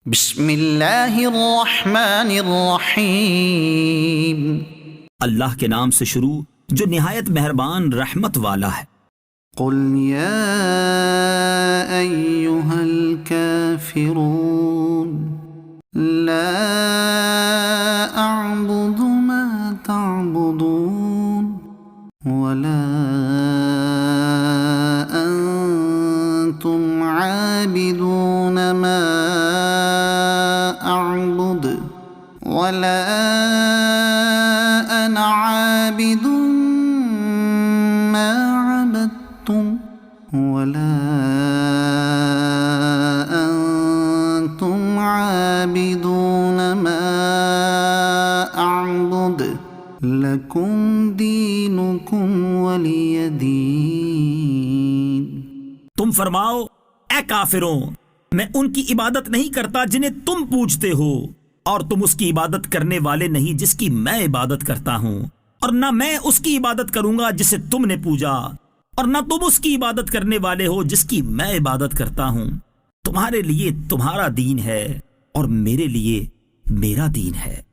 बिस्मिल्लाहिर्रहमानिर्रहीम। अल्लाह के नाम से शुरू जो निहायत मेहरबान रहमत वाला है। कुल या अय्युहल काफिरून ला अअबुदु मा तअबुदून वला अंतुम आबिदून मा अअबुद वला अना आबिदुन मा अबदतुम वला अंतुम आबिदून मा अअबुद लकुम दीनुकुम वलिय दीन। तुम फरमाओ, ए काफिरों, मैं उनकी इबादत नहीं करता जिन्हें तुम पूजते हो, और तुम उसकी इबादत करने वाले नहीं जिसकी मैं इबादत करता हूँ, और न मैं उसकी इबादत करूंगा जिसे तुमने पूजा, और न तुम उसकी इबादत करने वाले हो जिसकी मैं इबादत करता हूँ। तुम्हारे लिए तुम्हारा दीन है और मेरे लिए मेरा दीन है।